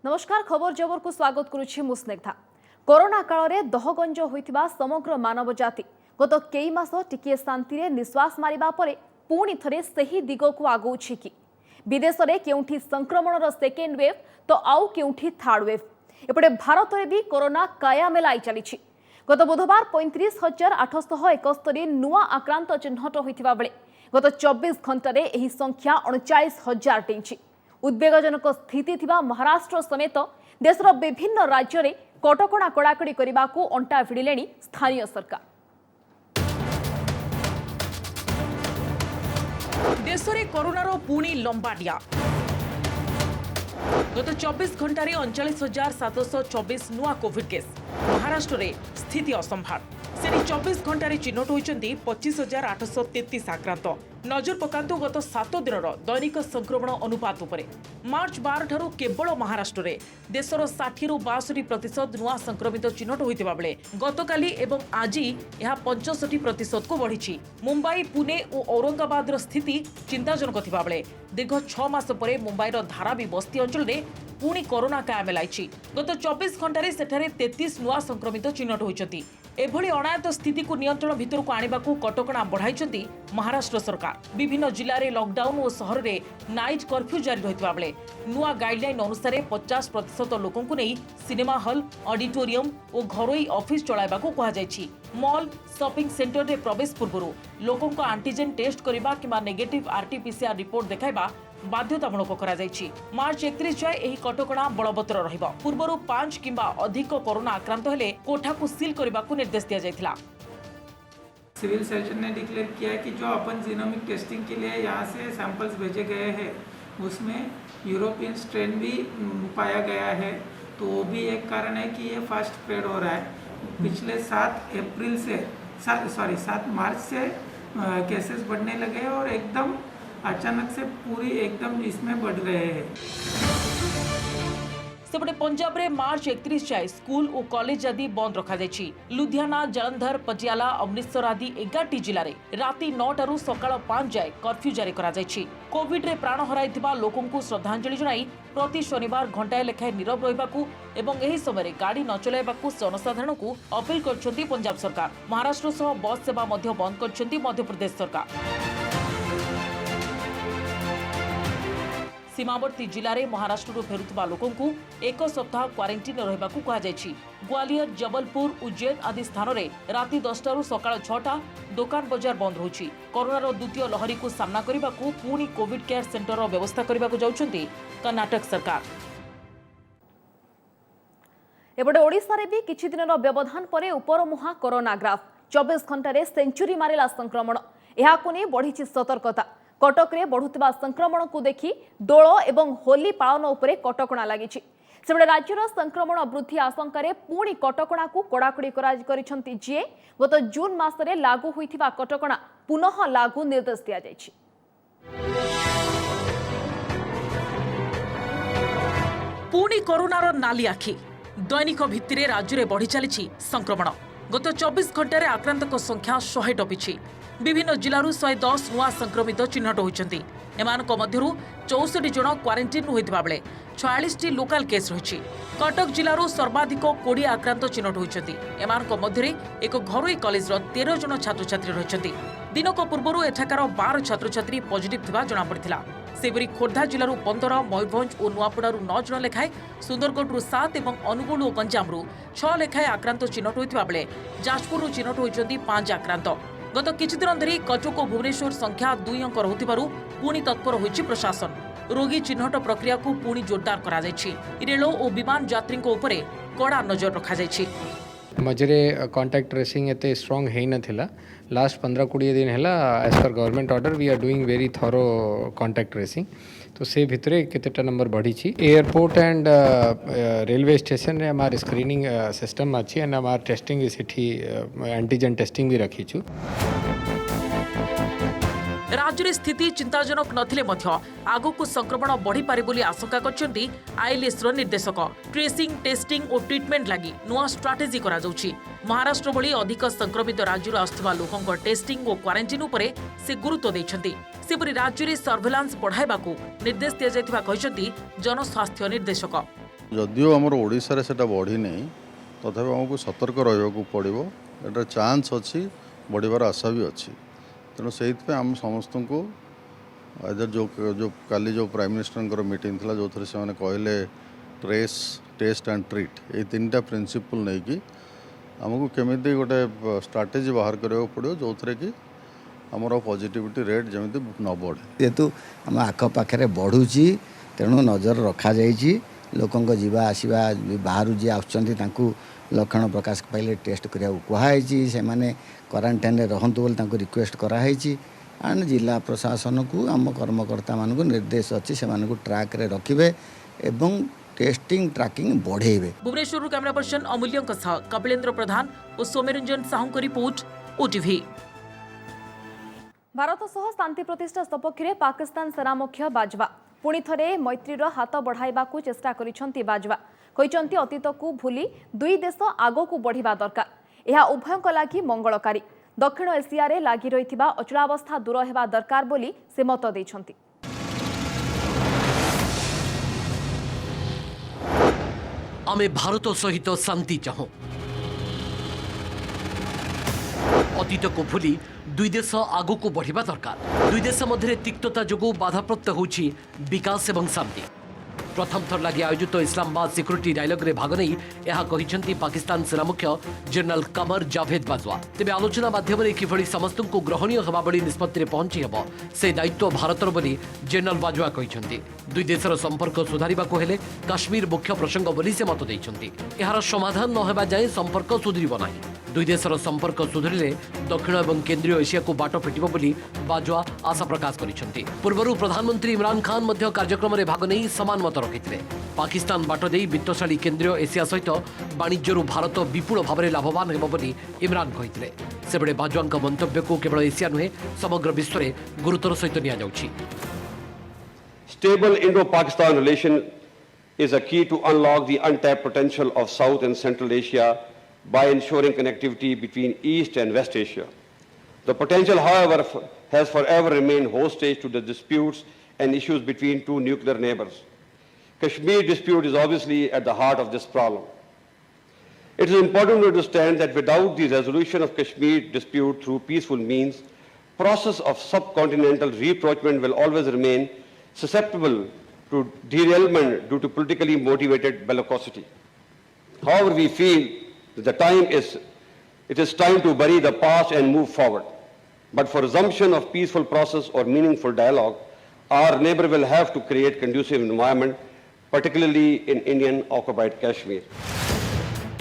नमस्कार खबर जबर को स्वागत करुछि मु स्नेग्धा। कोरोना काल रे दहगंज होइथिबा समग्र मानव जाति गत कई मास टिके शांति रे निश्वास मारिबा परे पुणी थरे सही दिग को आगौछि कि विदेश रे केउठी संक्रमण सेकेंड वेव तो आउ केउठी थर्ड वेव एपटे भारत रे भी कोरोना काया मेलाई चलीछि। गत बुधवार 35,871 नुआ आक्रांत चिन्हट होइथिबा बेले गत 24 घंटा रे एही संख्या 39,000 टेंछि। उद्वेगजनक स्थिति थिबा महाराष्ट्र समेत देशर विभिन्न राज्य रे कटकणा कड़ाकड़ी करने को अंटा भिड़िले स्थानीय सरकार। देश में कोरोनार पुणी लंबाडिया गत 24 घंटे 39,724 नुआ कोविड केस। महाराष्ट्र में स्थिति असंभाल से 24 घंटे चिन्हट होती 25,833 आक्रांत। नजर पकांतु गत 7 दिन दैनिक संक्रमण अनुपात उपरे। मार्च 12 ठारू केवल महाराष्ट्र में देशर 60 ରୁ 62% नुआ संक्रमित चिन्हट होता बेले गतकाली एवं आज यह 65% को बढ़ी। मुंबई पुणे और औरंगाबाद स्थिति चिंताजनक थिबा बेले दीर्घ 6 मास पर मुंबईर धारावी बस्ती अंचल में पुणी कोरोना काया मेलाई। गत 24 घंटे सेठारे 33 नुआ संक्रमित चिन्हट होती। एभली अनायत स्थिति को नियंत्रण भितर को आने को कटकणा बढ़ाई महाराष्ट्र सरकार। विभिन्न जिले में लॉकडाउन और सहर में नाइट कर्फ्यू जारी रही बेले नुआ गाइडलाइन अनुसार 50% लोकों को नहीं सिनेमा हॉल ऑडिटोरियम और घरोई ऑफिस चलाइबा को कहा जायछि। मॉल शॉपिंग सेंटर रे प्रवेश पूर्व लोकों को एंटीजन टेस्ट करबा किबा नेगेटिव आरटीपीसीआर रिपोर्ट देखाइबा बाध्यतामूलक करा जायछि। मार्च 31 जाए एही कटकणा बलवत्तर रहिबा। पूर्वरु 5 किंबा अधिक कोरोना आक्रांत हेले कोठा को सील करबा को निर्देश दिया जायथिला। सिविल सर्जन ने डिक्लेयर किया है कि जो अपन जीनोमिक टेस्टिंग के लिए यहाँ से सैंपल्स भेजे गए हैं उसमें यूरोपियन स्ट्रेन भी पाया गया है, तो वो भी एक कारण है कि ये फास्ट स्प्रेड हो रहा है। पिछले 7 मार्च से केसेस बढ़ने लगे और एकदम अचानक से पूरी एकदम इसमें बढ़ गए हैं। सेपटे पंजाब रे मार्च 31 जाए स्कूल और कॉलेज आदि बंद रखा जायछि। लुधियाना, जलंधर, पटियाला, अमृतसर आदि 11 जिले में राति 9 टारू सकाळ 5 जाए कर्फ्यू जारी करा जायछि। कोविड रे प्राण हराइथिबा लोकों को श्रद्धांजलि जणाई प्रति शनिवार घंटाए लेखाए नीरव रहिबाकू एवं एही समय गाड़ी न चलाइबाकू जनसाधारण को अपील करछन्ती पंजाब सरकार। महाराष्ट्र सह बस सेवा मध्य बंद करछन्ती मध्य प्रदेश सरकार। सीमावर्ती जिले में महाराष्ट्र फेरुवा लोकों को 1 सप्ताह क्वारंटाइन रहिबा को कहा जायछि। ग्वालियर, जबलपुर, उज्जैन आदि स्थान में राति 10 टारू सकाळ 6टा दुकान बजार बंद रहुछि। कोरोनार द्वितीय लहरी को सामना करने को पुणी कोविड केयर सेंटर व्यवस्था करने को जाउछन्ती कर्नाटक सरकार। एपटे ओडिशा रे भी किछि दिनर व्यवधान परे उपरमुहा कोरोना ग्राफ 24 घंटे सेंचुरी मारिला संक्रमण। एहा को नै बढ़िछि सतर्कता। कटक रे बढ़ुवा संक्रमण को देखि दोल एवं होली पालन उपरे कटकणा लागिछि। सेबडे राज्यर संक्रमण वृद्धि आशंका पुणी कटकणा को कड़ाकड़ी करिसेंति जे गत जून मासरे लागू होइथिबा कटकणा पुनः लागू निर्देश दिया जायछि। पुणी कोरोनार नाली आखि दैनिक भित्तिरे राज्य में बढ़ी चली संक्रमण। गत 24 घंटे आक्रांतक संख्या 100 टपिछि। विभिन्न जिलूर 110 नुआ संक्रमित चिन्हट होती। एमानक मध्यरु 64 जन क्वारंटाइन होइथिबा बेले 46 लोकल केस रही। कटक जिलूर सर्वाधिक 20 आक्रांत चिन्हट होती। एमानक मध्यरे एक घरोई कॉलेज 13 जन छात्र छात्री रही। दिनक पूर्व एठाकार 12 छात्र छात्री पॉजिटिव थिबा जणा पड़िथिला। सेबरी खोर्धा जिलूर 15, मयूरभंज और नुआपड़ारू 9 जन लेखाए, सुंदरगढ़ 7 और अनुगुल और गंजामरू 6 लेखाए आक्रांत चिन्हट होइथिबा बेले जाजपुर चिन्हट होइछन्ती 5 आक्रांत। गत किछि दिन धरि कटक और भुवनेश्वर संख्या 2 अंक रहुथिबारु पुणी तत्पर होइछि प्रशासन। रोगी चिन्हट प्रक्रिया को पुणी जोरदार करा जायछि। रेल और विमान यात्रीक उपरे कड़ा नजर रखा जायछि। मझे कांटेक्ट ट्रेसिंग एते स्ट्रांग है नथिला। लास्ट 15-20 दिन हैला as per government order we are doing very thorough contact tracing. तो से भितरे केतेटा नंबर बढ़ी छी। एयरपोर्ट एंड रेलवे स्टेशन रे हमार स्क्रीनिंग सिस्टम अछि एंड हमार टेस्टिंग सेठी एंटीजन टेस्टिंग भी रखी छु। राज्य में स्थिति चिंताजनक नथिले मध्य आगकू संक्रमण बढ़ी पारे बोली आशंका करछन्ती आईएलएस निर्देशक। ट्रेसिंग, टेस्टिंग और ट्रिटमेंट लगी नुआ स्ट्राटेजी करा जाउछि। महाराष्ट्र भली अधिक संक्रमित राज्य आसुवा लोकों टेस्टिंग और क्वारंटाइन उपरे से गुरुत्व देछन्ती। सेपरि राज्य में सर्वेलांस बढ़ाइबाकू निर्देश दिया जायतिबा कहिसन्ती जनस्वास्थ्य निर्देशक। जदिओ आमर ओडिशा रे सेटा बढ़ी नहीं तथापि आमको सतर्क रहा पड़ो एटार चान्स अच्छी बढ़िबार आशा भी अच्छी तेणु से आम समस्त को आदर जो काली जो प्राइम मिनिस्टर मीटिंग थी जो थे से कहले ट्रेस टेस्ट एंड ट्रीट ये तीन प्रिंसिपल नहीं कि आमको केमी गोटे स्ट्राटेजी बाहर करने पड़ो जो थे कि आमर पॉजिटिविटी रेट जमी न बढ़े जेहेतु आम आखपाखे बढ़ुची तेणु नजर रखा जाइए लोकों जीवा आसवा बाहर जी आसुँच लक्षण प्रकाश पाइले टेस्ट करने कहुई से क्वारंटाइन रहतु बोली रिक्वेस्ट कराई एंड जिला प्रशासन को आम कर्मकर्ता मान निर्देश अच्छी से ट्रैक रे रखिबे एवं टेस्टिंग ट्रैकिंग बढ़ेबे। भुवनेश्वर कैमरा पर्सन अमूल्य कपिलेन्द्र प्रधान और सौम्यरंजन साहू को रिपोर्ट ओटीवी। भारत सह शांति प्रतिष्ठा सपक्ष में पाकिस्तान सेना मुख्य बाजवा पुणी थरे मैत्रीर हाथ बढ़ाइबा चेष्टा करिसेंती बाजवा कहिसेंती अतीत को भूली दुई देश आगो को बढ़िबा दरकार यह उभयों लागि मंगलकारी दक्षिण एशिया रे लागि रहिथिबा अचलावस्था दूर हेबा दरकार बोली से मत दैछंती। आमे भारत सहित शांति चाहूं अतीत को भूली दुई देश आगो को बढ़िबा दरकार दुई देश मध्य तिक्तता जोगु बाधाप्राप्त होउछि विकास एवं शांति प्रथम थर लगी आयोजित इस्लामाबाद सिक्योरिटी डायलॉग रे भाग नहीं यह कहिसेंती पाकिस्तान सेना मुख्य जनरल कमर जावेद बाजवा तेबे आलोचना माध्यम किभली समस्त को ग्रहणीय हवा बड़ी निष्पत्ति पहुंची हेब से दायित्व भारतर बोली जनरल बाजवा कहिसेंती दुई देशर संपर्क सुधारिबा को हेले काश्मीर मुख्य प्रसंग बोली से मत दैछंती एहार समाधान न हेबा जाय संपर्क सुधरिबो नाही दुई देशर संपर्क सुधरिले दक्षिण एवं केंद्रीय एशिया को बाट फिटिबो बोली बाजवा आशा प्रकाश करिसेंती पूर्वरु प्रधानमंत्री इमरान खान मध्य कार्यक्रम रे भाग नहीं समान मत रखिथिले पाकिस्तान बाट दे वित्तशाली केंद्रीय एशिया सहित वाणिज्यरू भारत विपुल भाव में लाभवान हेब बोली इमरान कहिथिले सेबडे बाजवांक मंतव्य को केवल एशिया नुहे समग्र विश्व में गुरुतर सहित निया जाउछि। Stable Indo-Pakistan relation is a key to unlock the untapped potential of South and Central Asia by ensuring connectivity between East and West Asia. The potential, however, has forever remained hostage to the disputes and issues between two nuclear neighbors. Kashmir dispute is obviously at the heart of this problem. It is important to understand that without the resolution of Kashmir dispute through peaceful means, process of subcontinental rapprochement will always remain susceptible to derailment due to politically motivated bellicosity. However, we feel that it is time to bury the past and move forward. But for resumption of peaceful process or meaningful dialogue, our neighbor will have to create conducive environment, particularly in Indian occupied Kashmir.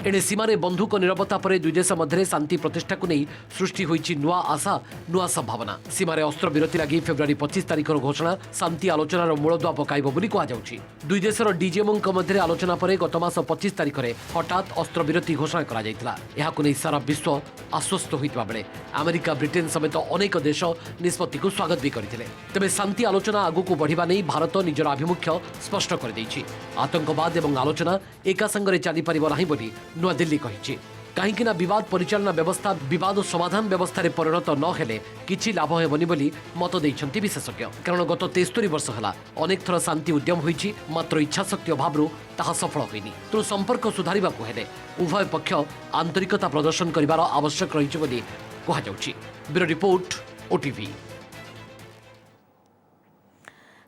एणे सीमारे बंधुक निरपत्ता पर दुई देश मध्य शांति प्रतिष्ठा को नहीं सृष्टि होइछि नुआ आशा नुआ संभावना सीमारे अस्त्र विरति लगी फेब्रुआरी 25 तारिखर घोषणा शांति आलोचनार मूलदुआ पकाइब बोली कहुछि। दुई देशर डीजीएमओ मध्य आलोचना पर गत मास 25 तारिख में हठात अस्त्र विरति घोषणा करा जायतिला एहाकु नै सारा विश्व आश्वस्त होइतबा बेले अमेरिका ब्रिटेन समेत अनेक देश निष्पत्ति को स्वागत भी करथिले तबे शांति आलोचना आगु बढ़िबा नै भारत निजर आभिमुख्य स्पष्ट कर दैछि आतंकवाद एवं आलोचना एका संगरे चली परिबो नाही बोली नुआ दिल्ली कहिछि कहीं विवाद परिचालना व्यवस्था विवाद समाधान व्यवस्था रे परिणत न हेले किछि लाभ हेबनी बोली मत दैछंती विशेषज्ञ कारण गत 73 वर्ष हला अनेक थर शांति उद्यम होइछि मात्र इच्छा शक्ति अभावरु ताहा सफल होइनी तो संपर्क सुधारिबा को हेले उभय पक्ष आंतरिकता प्रदर्शन करिवार आवश्यक रहिछि बोली कहा जाउछि। Bureau report OTV.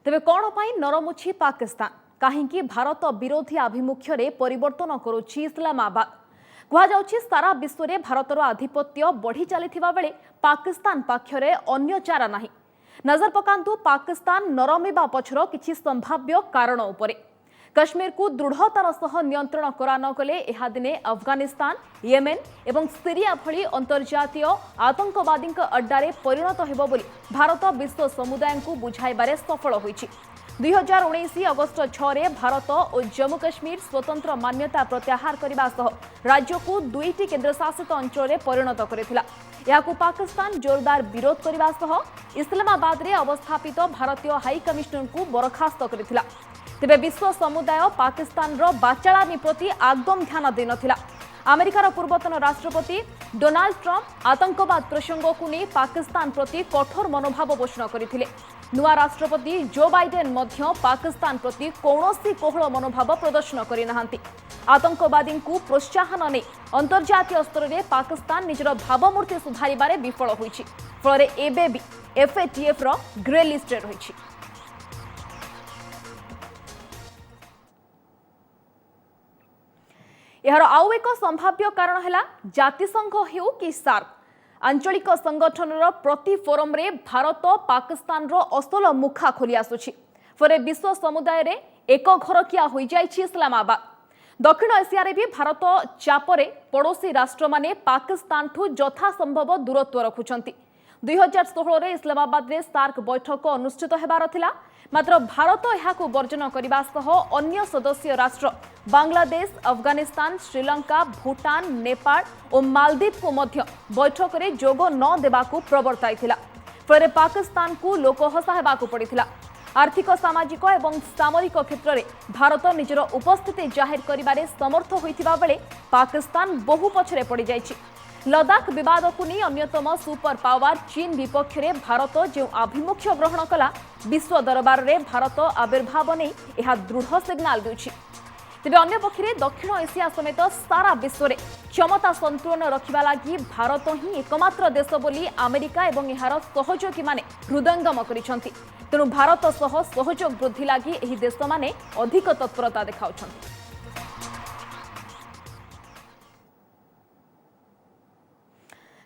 तेबे कोन पई नरमुछि पाकिस्तान कहीं भारत विरोधी आभिमुख्य रे परिवर्तन करुछि इस्लामाबाद कहुछि सारा विश्व में भारतर आधिपत्य बढ़ी चली बेले पाकिस्तान पाखरे अन्य चारा नहीं नजर पकांतु पाकिस्तान नरमिबा पछर किछि संभाव्य कारण उपरे कश्मीर को दृढ़तार सह नियंत्रण करा न गले एहा दिने अफगानिस्तान येमेन एवं सीरिया भली अंतर्जातीय आतंकवादी अड्डारे परिणत हेबो बोली भारत विश्व समुदाय को बुझाइबारे सफल होइछि। 2019 अगस्त 6 रे भारत और जम्मू कश्मीर स्वतंत्र मान्यता प्रत्याहार करने सह राज्य को दुईटी केन्द्रशासित अंचल परिणत करथिला याकू पाकिस्तान जोरदार विरोध करने सह इस्लामाबाद रे अवस्थापित भारतीय हाई कमिशनर को बरखास्त करथिला तेबे विश्व समुदाय पाकिस्तान रो बाचालामी प्रति आगम ध्यान दे नथिला अमेरिकार पूर्वतन राष्ट्रपति डोनाल्ड ट्रंप आतंकवाद प्रसंग को नहीं पाकिस्तान प्रति कठोर मनोभाव पोषण करथिले नुआ राष्ट्रपति जो बाइडेन मध्य पाकिस्तान प्रति कौनसी कोहल मनोभाव प्रदर्शन करिनाहांती। आतंकवादी को प्रोत्साहन नहीं अंतर्जातीय स्तर में पाकिस्तान निजर भावमूर्ति सुधारिबारे विफल होइछि। फल एबे भी एफएटीएफ रो ग्रे लिस्ट रे रहिछि। यार आउ एक संभाव्य कारण है जातिसंघ हेउ कि सार्क आंचलिक संगठन प्रति फोरम रे भारत पाकिस्तान रो असल मुखा खोली आसुछि। फरे विश्व समुदाय रे एक घरकिया होई जाइछि इस्लामाबाद। दक्षिण एशिया रे भी भारत चापरे पड़ोसी राष्ट्र माने पाकिस्तान ठू यथा संभव दूरत्व रखुछंती। 2016 रे इस्लामाबाद रे सार्क बैठक अनुष्ठित हेबार थिला, मात्र भारत एहाकु वर्जन करबा सह अन्य सदस्य राष्ट्र बांग्लादेश, अफगानिस्तान, श्रीलंका, भूटान, नेपाल और मालदीव को मध्य बैठक रे जोग न देबाकू प्रवर्ताइथिला। फरे पाकिस्तान को लोकहसा हेबाकू पड़िथिला। आर्थिक, सामाजिक एवं सामरिक क्षेत्र में भारत निजर उपस्थिति जाहिर करिबारे समर्थ होइथिबा बेले पाकिस्तान बहु पछरे पड़ी जाइछि। लद्दाख विवाद को नहीं अन्यतम सुपर पावर चीन विपक्ष में भारत जो आभिमुख्य ग्रहण कला, विश्व दरबार में भारत आविर्भाव नहीं यह दृढ़ सिग्नाल देउछि। तेबे अन्य पक्षरे दक्षिण एशिया समेत सारा विश्व में क्षमता संतुलन रखिबा लागि भारत ही एकमात्र देश बोली अमेरिका एवं यार सहयोगी माने हृदयंगम करिसंती। तेणु भारत सह सहयोग वृद्धि लागि एही देश माने अधिक तत्परता देखाउछंती।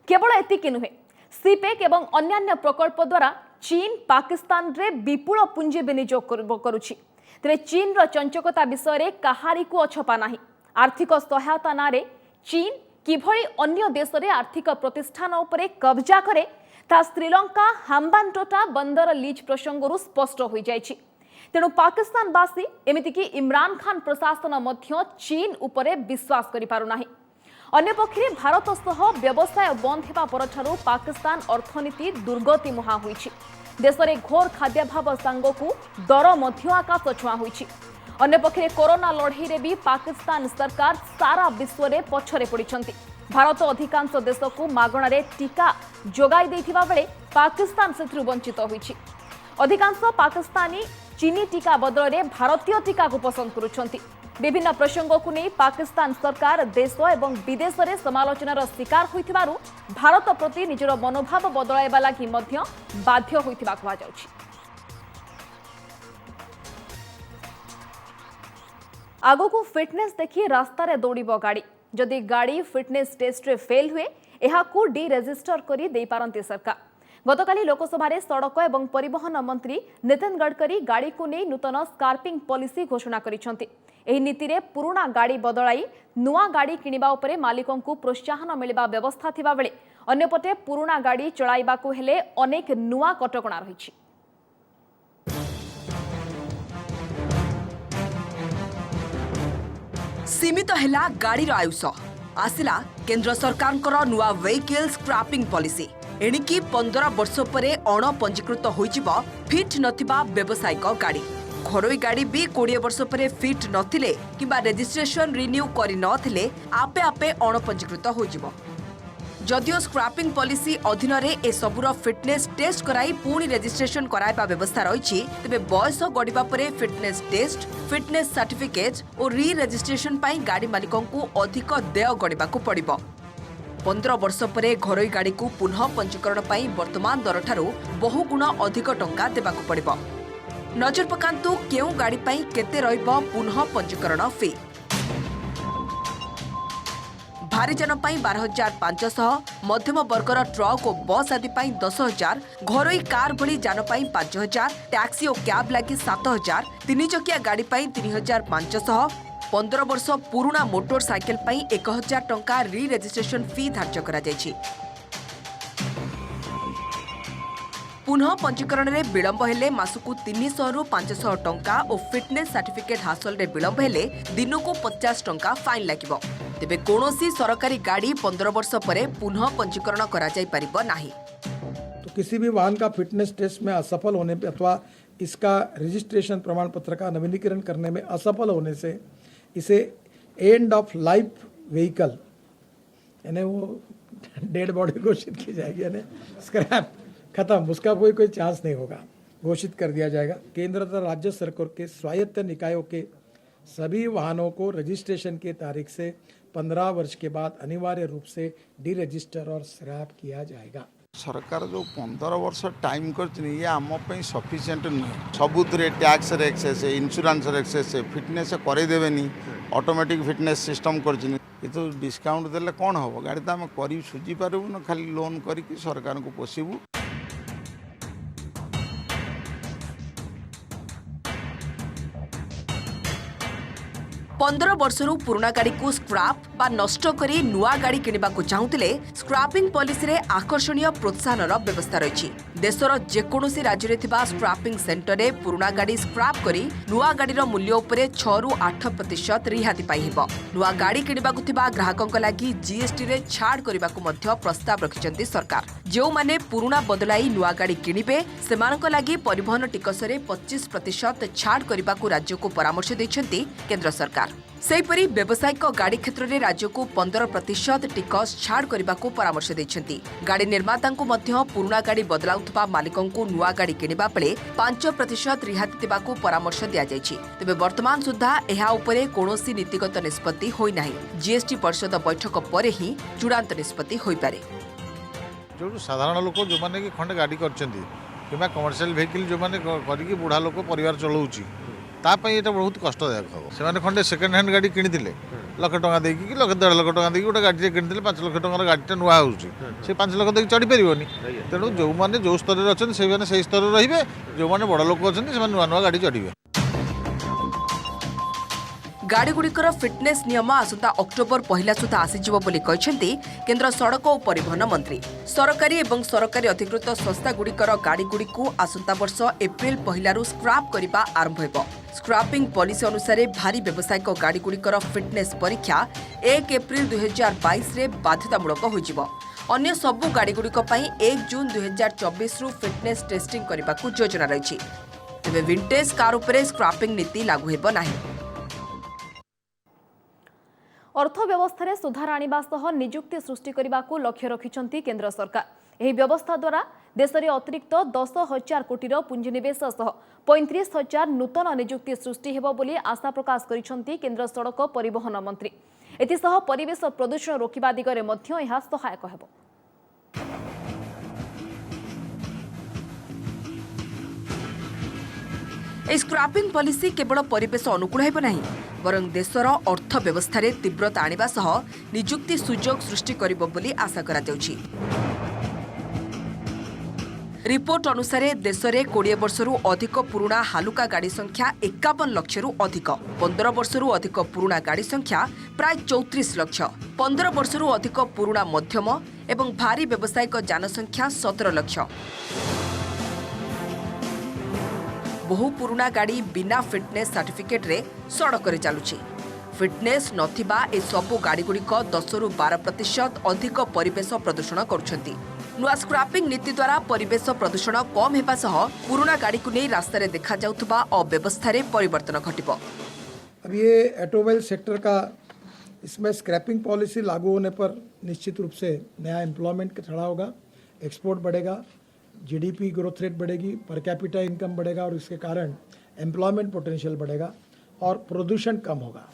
केवल एतिकी नुहे, सीपेक एवं अन्यान्य प्रकल्प द्वारा चीन पाकिस्तान रे विपुल पुंजी विनियोग करुछि। तेरे चीन रो चंचकता विषय रे कहारी को अछपा नाही। आर्थिक सहायता नारे चीन किभଳି अन्य देश रे आर्थिक प्रतिष्ठान उपरे कब्जा करे ता श्रीलंका हाम्बानटोटा बंदर लीज प्रसंगरु स्पष्ट होई जाइछि। तेणु पाकिस्तानवासी एमिति कि इमरान खान प्रशासन मध्य चीन उपरे विश्वास करि पारु नाही। अन्य पक्षरे भारत सह व्यवसाय बंद हेबा परठारु पाकिस्तान अर्थनीति दुर्गति मुहा होइछि। देश में घोर खाद्याभाव सांगकु दर मध्य आकाश छुआ होइछि। अन्य पक्षरे कोरोना लड़ाई रे भी पाकिस्तान सरकार सारा विश्व रे पछरे पड़िछंती। भारत अधिकांश देश को मागणारे टीका जोगाई देथिबा बेले पाकिस्तान सेथरु वंचित होइछि। अधिकांश पाकिस्तानी चीनी टीका बदल में भारतीय टीका को पसंद करुछंती। विभिन्न प्रसंग को नहीं पाकिस्तान सरकार देश एवं विदेश में समालोचनार शिकार होइथिबारु भारत प्रति निजर मनोभाव बदलाइबा लागि मध्य बाध्य होइथिबा कहा जाउछि। आगो को फिटनेस देखि रास्ता रे दौड़िबो गाड़ी। जदि गाड़ी फिटनेस टेस्ट रे फेल हुए एहाकू डी रेजिस्टर करी देई पारंती सरकार। गतकाली लोकसभा रे सड़क एवं परिवहन मंत्री नितिन गडकरी गाड़ी को नहीं नूतन स्कार्पिंग पॉलिसी घोषणा करिसंती। एही नीति रे पुराना गाड़ी बदलाई नुआ गाड़ी किनिबा उपरे मालिकों को प्रोत्साहन मिलिबा व्यवस्था थिबा बेले अन्यपटे पुराना गाड़ी चलाइबा को हेले अनेक नुआ कटकणा रहिछि। सीमित हैला गाड़ीर आयुष आसिला केंद्र सरकार नुआ व्हीकल स्क्रैपिंग पॉलिसी। एणिकी 15 वर्ष परे अणपंजीकृत होइजिब फिट नथिबा व्यावसायिक गाड़ी। घरोई गाड़ी भी 20 वर्ष परे फिट नथिले किंबा रजिस्ट्रेशन रिन्यू करि नथिले आपे आपे अणपंजीकृत होइजिब। जदियो स्क्रैपिंग पॉलिसी अधीन रे ए सबुर फिटनेस टेस्ट कराई पुणी रजिस्ट्रेशन कराइबा व्यवस्था रही, तेबे बयस गड़िबा परे फिटनेस टेस्ट, फिटनेस सर्टिफिकेट और री रजिस्ट्रेशन पाई गाड़ी मालिकों को अधिक देय गड़िबाकू पड़िबो। 15 वर्ष परे घरोई गाड़ी को पुनः पंजीकरण पाई वर्तमान दर ठारू बहु गुण अधिक टंका देबाकू पड़िबो। नजर पकांतु केउ गाड़ी पाई केते रहिबो पुनः पंजीकरण फी। भारी जान पाई 12,500, मध्यम वर्गर ट्रक और बस आदि पाई 10,000, घरोई कार भली जान पाई 5,000, टैक्सी और कैब लगी 7,000, 3 चकिया गाड़ी पाई 3,500, 15 वर्ष पुराना मोटर साइकिल पाई 1,000 टंका री रजिस्ट्रेशन फी धार्य करा जायछि। पुनः पंजीकरण रे विलंब हेले मासकु 300 रु 500 टंका और फिटनेस सर्टिफिकेट हासिल रे विलंब हेले दिनकु 50 टंका फाइन लागिबो। तेबे कोनोसी सरकारी गाड़ी 15 वर्ष परे पुनः पंजीकरण करा जाय परिबो नाही। तो किसी भी वाहन का फिटनेस टेस्ट में असफल होने पे अथवा इसका रजिस्ट्रेशन प्रमाण पत्र का नवीनीकरण करने में असफल होने से इसे एंड ऑफ लाइफ व्हीकल यानी वो डेड बॉडी घोषित की जाएगी, यानी स्क्रैप खत्म, उसका कोई चांस नहीं होगा। घोषित कर दिया जाएगा। केंद्र तथा राज्य सरकार के स्वायत्त निकायों के सभी वाहनों को रजिस्ट्रेशन की तारीख से 15 वर्ष के बाद अनिवार्य रूप से डी रजिस्टर और स्क्रैप किया जाएगा। सरकार जो 15 वर्ष टाइम कर आम सफिसीयंट नुहे सबुत tax access insurance access fitness करदेवे ऑटोमेटिक फिटनेस सिस्टम कर तो डिस्काउंट देले कौन हम गाड़ी तो आम कर सुझी पारू ना खाली लोन करके सरकार को पोषिबू। 15 वर्षरू पुराना गाड़ी को स्क्रैप बा नष्ट करी नुआ गाड़ी किनिबा को चाहुतिले स्क्रैपिंग पॉलिसी रे आकर्षणीय प्रोत्साहनर व्यवस्था रही। देशर जेकोसी राज्य रे थिबा स्क्रैपिंग सेंटर रे पुराना गाड़ी स्क्रैप करी नुआ गाड़ीर मूल्य उपरे 6 ରୁ 8% रिहाती पाइहिबो। नुआ गाड़ी किनिबा को थिबा ग्राहकक लागि जीएसटी रे छाड़ करिबा को मध्य प्रस्ताव रखिचंती सरकार। जो माने पुराना बदलाई नुआ गाड़ी किनिबे सेमानक लागि परिवहन टिकस रे 25% छाड़ करिबा को राज्य को परामर्श दैछंती केंद्र सरकार। सेहीपरि व्यावसायिक गाड़ी क्षेत्र में राज्य को 15% टिकस छाड़ करने को परामर्श देछंती। गाड़ी निर्माता को पुराना गाड़ी बदलाउथबा मालिकों को नुआ गाड़ी किनिबा बेले 5% रिहाती देबाको परामर्श दिया जायछि। तेबे वर्तमान सुद्धा एहा उपरे कोनोसी नीतिगत निष्पत्ति होई नाही। जीएसटी परिषद बैठक परे ही चूड़ांत निष्पत्ति होई पारे। जो साधारण लोक जो माने कि खंडे गाड़ी करचंती किबा कमर्शियल व्हीकल जो माने करिकि बुढ़ा लोक परिवार चलाउची तापाई ये बहुत कष्टदायक हम से खंडे सेकेंड हैंड गाड़ी किनी लक्ष टଙ୍କା ଦେଇକି कि लक्ष 1.5 लाख टଙ୍କା ଦେଇକି गोटे गाड़ी किनी 5 लाख टଙ୍କାର गाड़ी नुआ होउची से 5 लाख ଦେଇକି चढ़ी परिबोनी। तेणु जो माने जो स्तर रे अछन से माने से स्तर रे रहिबे जो माने बड़ लोक अछन से नुआ नुआ गाड़ी चढ़िबे। गाड़ी गुड़िकर फिटनेस नियम आसंता अक्टोबर 1 सुधा आसीजिवो बोली कहछंती केंद्र सड़क और परिवहन मंत्री। सरकारी एवं सरकारी अधिकृत संस्था गुड़िकर गाड़ी गुड़िकु आसंता वर्ष एप्रिल 1 रु स्क्रैप करिबा आरंभ हेबो। स्क्रैपिंग पॉलिसी अनुसार भारी व्यावसायिक गाड़ी गुड़िकर फिटनेस परीक्षा 1 एप्रिल 2022 रे बाध्यतामूलक होइजिवो। अन्य सबु गाड़ी गुड़िक पई 1 जून 2024 रु फिटनेस टेस्टिंग करिबाकू योजना रहिछि। तेबे विंटेज कार उपरे स्क्रैपिंग नीति लागू हेबो नाही। अर्थव्यवस्था सुधार आनिबा सह नियुक्ति सृष्टि करने लक्ष्य रखिछंती केंद्र सरकार। एही व्यवस्था द्वारा देश में अतिरिक्त 10,000 कोटीर पुंजीनिवेश सह 35,000 नूतन नियुक्ति सृष्टि हेबो बोली आशा प्रकाश करिछंती केंद्र सड़क परिवहन मंत्री। एथिसह परिवेश प्रदूषण रोकिबा दिगरे मध्य एहा सहायक हेबो। स्क्रैपिंग पॉलिसी केवल परिवेश अनुकूल हेब नहीं बरं देशर अर्थव्यवस्था रे तीव्रता आनिबा सह नियुक्ति सुजोग सृष्टि करिबो बोली आशा करा जाउछि। रिपोर्ट अनुसार देश में 20 वर्षरू अधिक पुराना हालुका गाड़ी संख्या 51 लाख रु अधिक। 15 वर्षरू अधिक पुराना गाड़ी संख्या प्राय 34 लाख। 15 वर्षरू अधिक पुराना मध्यम एवं भारी व्यावसायिक जान संख्या 17 लाख। बहु पुराना गाड़ी बिना फिटनेस सर्टिफिकेट रे सड़क रे चलुछि। फिटनेस नथिबा ए सबु गाड़ी गुड़िक 10 ରୁ 12% अधिक परिवेश प्रदूषण करुछंती। नुआ स्क्रैपिंग नीति द्वारा परिवेश प्रदूषण कम हेबा सह पुराना गाड़ी को नहीं रास्ता रे देखा जाउथबा अव्यवस्था रे परिवर्तन घटिबो। अब ये ऑटोमोबाइल सेक्टर का इसमें स्क्रैपिंग पॉलिसी लागू होने पर निश्चित रूप से नया एम्प्लॉयमेंट खड़ा होगा, एक्सपोर्ट बढ़ेगा, जीडीपी ग्रोथ रेट बढ़ेगी, पर कैपिटा इनकम बढ़ेगा और इसके कारण एम्प्लॉयमेंट पोटेंशियल बढ़ेगा और प्रदूषण कम होगा।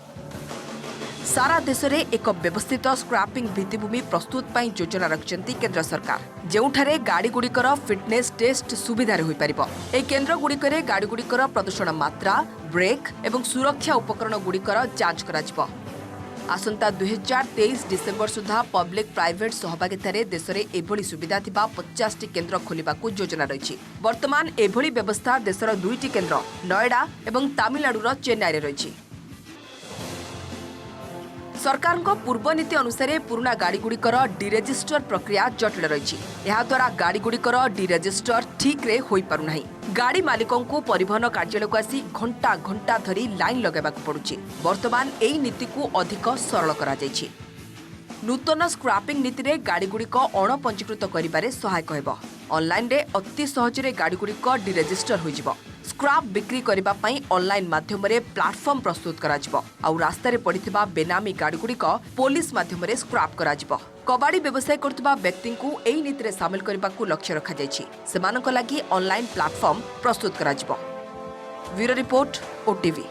सारा देश में एक व्यवस्थित स्क्रैपिंग भित्तिभूमि प्रस्तुत पाई योजना रखिछंती केंद्र सरकार, जेउठारे गाड़ी गुड़िकर फिटनेस टेस्ट सुविधा होई परिबो। ए केंद्र गुड़िकरे गाड़ी गुड़िकर प्रदूषण मात्रा, ब्रेक एवं सुरक्षा उपकरण गुड़िकर जांच कराजिबो। आसंता 2023 डिसेम्बर सुधा पब्लिक प्राइवेट सहभागितारे देश में एभली सुविधा थिबा 50 टी केंद्र खोलिबाकू योजना रही। वर्तमान एभली व्यवस्था देशर 2 टी केंद्र नोएडा एवं तमिलनाडुर चेन्नई रे रही। सरकार पूर्व नीति अनुसार पुराना गाड़ी गुड़िकर डिरेजिस्टर प्रक्रिया जटिल रही। यह द्वारा गाड़ी गुड़िकर डिरेजिस्टर ठीक रे होई पारु नाही। गाड़ी मालिकों को परिवहन कार्यालय को आसी घंटा घंटा धरी लाइन लगाबाक पड़ुछि। वर्तमान एई नीति को अधिक सरल करा जायछि। नूतन स्क्रैपिंग नीति रे गाड़ी गुड़िक अणपंजीकृत करिबारे सहायक हेबो। ऑनलाइन रे अति सहज रे गाड़ी गुड़िक डिरेजिस्टर होइजिबो। स्क्रैप बिक्री करबा पई ऑनलाइन माध्यम रे प्लेटफॉर्म प्रस्तुत कराजिबो आउ रास्ता रे पड़िथिबा बेनामी गाड़ी गुड़िक पुलिस माध्यम रे स्क्रैप कराजिबो। कबाड़ी व्यवसाय करतबा व्यक्ति को एही नीति रे शामिल करबा को लक्ष्य रखा जायछि। सेमानक लागि ऑनलाइन प्लेटफॉर्म प्रस्तुत कराजिबो। Bureau report OTV.